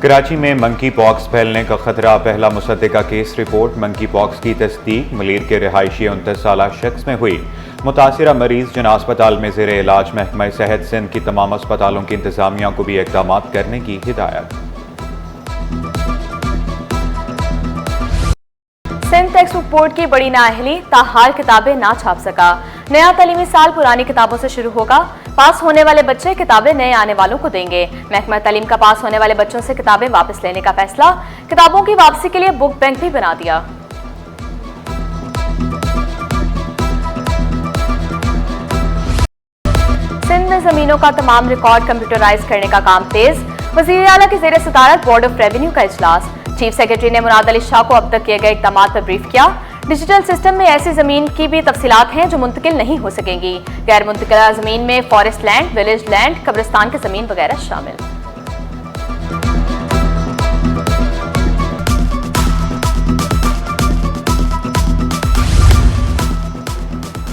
कराची में monkey pox फैलने का खतरा, पहला मुसद्दिका केस रिपोर्ट। मंकी पॉक्स की तस्दीक मलीर के रिहायशी 29 साला शख्स में हुई। मुतासिरा मरीज जिन अस्पताल में ज़ेरे इलाज, महकमा सेहत सिंध की तमाम अस्पतालों की इंतजामिया को भी इक़दाम करने की हिदायत। सिंध टेक्स्ट बुक बोर्ड की बड़ी नाअहली, ताहाल किताबें ना छाप सका। नया तालीमी साल पुरानी किताबों से शुरू होगा। पास होने वाले बच्चे किताबें नए आने वालों को देंगे। महकमा तालीम का पास होने वाले बच्चों से किताबें वापस लेने का फैसला। किताबों की वापसी के लिए बुक बैंक भी बना दिया। सिंध में जमीनों का तमाम रिकॉर्ड कंप्यूटराइज करने का काम तेज। वज़ीर आला की ज़ेर सदारत बोर्ड ऑफ रेवेन्यू का इजलास। चीफ सेक्रेटरी ने मुराद अली शाह को अब तक किए गए इक़दामात पर ब्रीफ किया। डिजिटल सिस्टम में ऐसी जमीन की भी तफसीलात हैं जो मुंतकिल नहीं हो सकेंगी। गैर मुंतकिला जमीन में फॉरेस्ट लैंड, विलेज लैंड, कब्रिस्तान की जमीन वगैरह शामिल।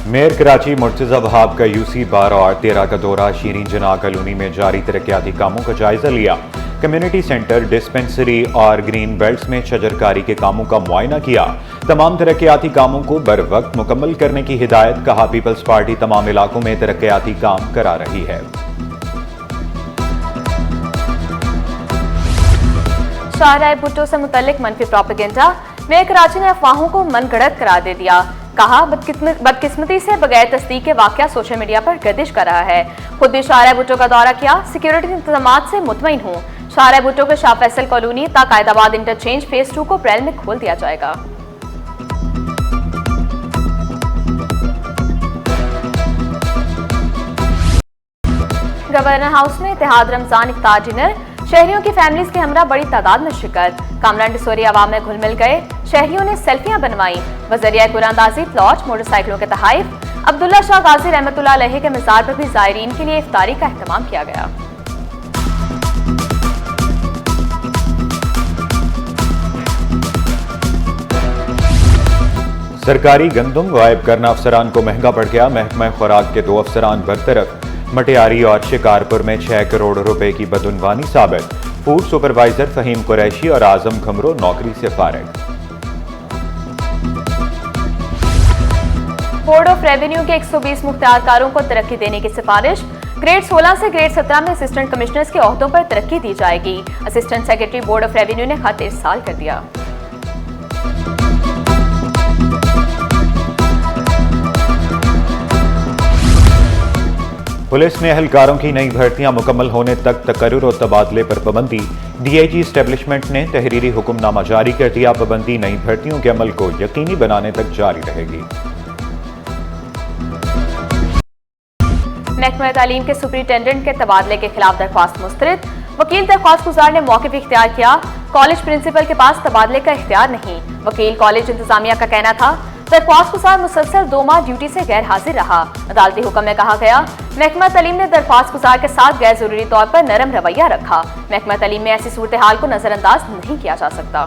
मेयर कराची मुर्तज़ा वहाब का यूसी 12 और 13 का दौरा। शीरीन जनाह कॉलोनी में जारी तरक्याती कामों का जायजा लिया। कम्युनिटी सेंटर, डिस्पेंसरी और ग्रीन बेल्ट्स में शजरकारी के कामों का मुआयना किया। तमाम तरक्याती कामों को बर वक्त मुकम्मल करने की हिदायत। कहा, पीपल्स पार्टी तमाम इलाकों में तरक्याती काम करा रही है। शाहराह भुट्टो से मुतल्लिक मनफी प्रोपेगेंडा। मेयर कराची ने अफवाहों को मनगढ़ंत करार दे दिया। कहा, बदकिस्मती से बगैर तस्दीक के वाकया सोशल मीडिया पर गर्दिश कर रहा है। खुद भी शाहराह भुट्टो का दौरा किया। सिक्योरिटी इंतजामात से मुतमईन हूँ। शाहराह भुट्टो के Shah Faisal colony Takaidabad interchange phase 2 को अप्रैल में खोल दिया जाएगा। गवर्नर हाउस में इत्तेहाद रमजान इफ्तार डिनर। शहरियों की फैमिलीज के हमरा बड़ी तादाद में शिरकत। कामरान डिसोरी आवाम में घुल मिल गए। शहरियों ने सेल्फियां बनवाई। वज़रिया कुरानदाजी, प्लॉट, मोटरसाइकिलों के तहाइफ। अब्दुल्ला शाह गाजी रहमतुल्लाह अलैहि के मज़ार पर भी ज़ायरीन के लिए इफ्तारी का एहतमाम किया गया। सरकारी गंदम गायब करना अफसरान को महंगा पड़ गया। महकमा खुराक के 2 अफसरान बरतरफ। मटियारी और शिकारपुर में 6 करोड़ रुपए की बदउनवानी साबित। फूड सुपरवाइजर फहीम कुरैशी और आजम खमरो नौकरी से फारिग। बोर्ड ऑफ रेवेन्यू के 120 मुख्तियारकारों को तरक्की देने की सिफारिश। ग्रेड 16 से ग्रेड 17 में असिस्टेंट कमिश्नर्स के ओहदों पर तरक्की दी जाएगी। Assistant secretary board of revenue ने खत इरसाल कर दिया। पुलिस ने अहलकारों की नई भर्तियां मुकम्मल होने तक तकर्रुर और तबादले पर पाबंदी। डीआईजी एस्टेब्लिशमेंट ने तहरीरी हुक्मनामा जारी कर दिया। पाबंदी नई भर्तियों के अमल को यकीनी बनाने तक जारी रहेगी। महकमा तालीम के सुपरिटेंडेंट के तबादले के खिलाफ दरख्वास्त मुस्तरद। वकील दरख्वास्त गुजार ने मौक़िफ़ इख्तियार किया। कॉलेज प्रिंसिपल के पास तबादले का इख्तियार नहीं। वकील कॉलेज इंतजामिया का कहना था। दरख्वास्त गुजार मुसलसल 2 माह ड्यूटी से गैर हाजिर रहा। अदालती हुक्म में कहा गया, महकमा तालीम ने दरख्वास्त गुजार के साथ गैर जरूरी तौर पर नरम रवैया रखा। महकमा तालीम में ऐसी सूरत हाल को नजरअंदाज नहीं किया जा सकता।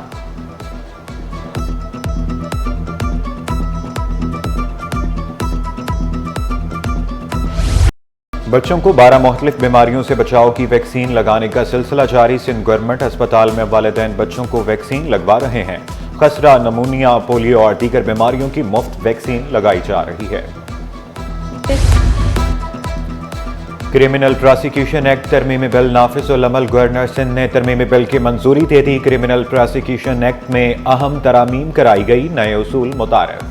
बच्चों को 12 मुख्तलिफ बीमारियों से बचाव की वैक्सीन लगाने का सिलसिला जारी। सिंध गवर्नमेंट अस्पताल में वालिदैन बच्चों को वैक्सीन लगवा रहे हैं। खसरा, नमूनिया, पोलियो और दीगर बीमारियों की मुफ्त वैक्सीन लगाई जा रही है। क्रिमिनल प्रोसिक्यूशन एक्ट तरमीमी बिल नाफिजुल अमल। गवर्नर सिंध ने तरमीमी बिल की मंजूरी दे दी। क्रिमिनल प्रोसिक्यूशन एक्ट में अहम तरामीम कराई गई। नए उसूल मुतारफ।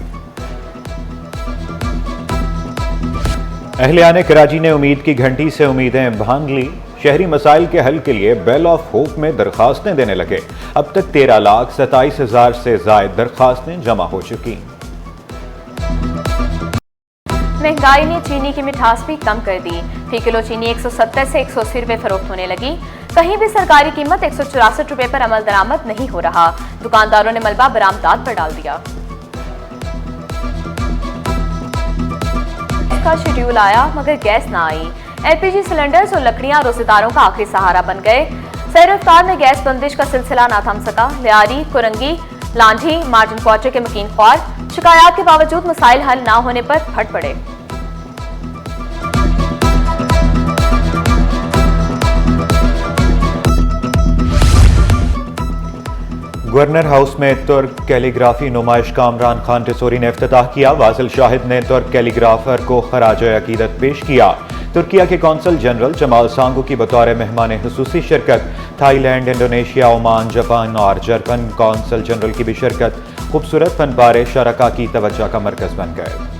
अहलियाने कराची ने उम्मीद की घंटी से उम्मीदें बांध ली। शहरी मसाइल के हल के लिए बेल ऑफ होप में दरखास्तें देने लगे। अब तक 13,27,000 से ज्यादा दरखास्तें जमा हो चुकी। महंगाई ने चीनी की मिठास भी कम कर दी। फी किलो चीनी 170 से 180 रुपए फरोख्त होने लगी। कहीं भी सरकारी कीमत 164 रुपए पर अमल दरामद नहीं हो रहा। दुकानदारों ने मलबा बरामदात पर डाल दिया। का शेड्यूल आया मगर गैस ना आई। एलपीजी सिलेंडर्स और लकड़ियां रोजेदारों का आखिरी सहारा बन गए। सहर-ए-इफ्तार में गैस बंदिश का सिलसिला ना थम सका। लियारी, कुरंगी, लांढी, मार्जिन क्वार्टर के मकीन ख्वार शिकायत के बावजूद मसाइल हल ना होने पर फट पड़े। गवर्नर हाउस में तुर्क कैलीग्राफी नुमाइश का इमरान खान टिसोरी ने इफ्तिताह किया। वासिल शाहिद ने तुर्क कैलीग्राफर को खराज अकीदत पेश किया। तुर्किया के कौंसल जनरल जमाल सांगू की बतौर मेहमान खुसूसी शिरकत। थाईलैंड, इंडोनेशिया, ओमान, जापान और जर्मन कौंसल जनरल की भी शिरकत। खूबसूरत फनपारे शरका की तवज्जो का मरकज बन गए।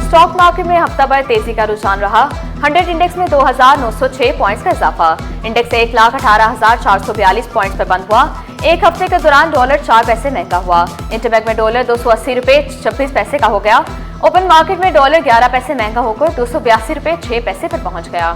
स्टॉक मार्केट में हफ्ता भर तेजी का रुझान रहा। 100 इंडेक्स में 2,906 पॉइंट्स का इजाफा। इंडेक्स 1,18,442 पॉइंट्स पर बंद हुआ। एक हफ्ते के दौरान डॉलर 4 पैसे महंगा हुआ। इंटरबैंक में डॉलर 280 रुपए 26 पैसे का हो गया। ओपन मार्केट में डॉलर 11 पैसे महंगा होकर 282 रुपए 6 पैसे पर पहुंच गया।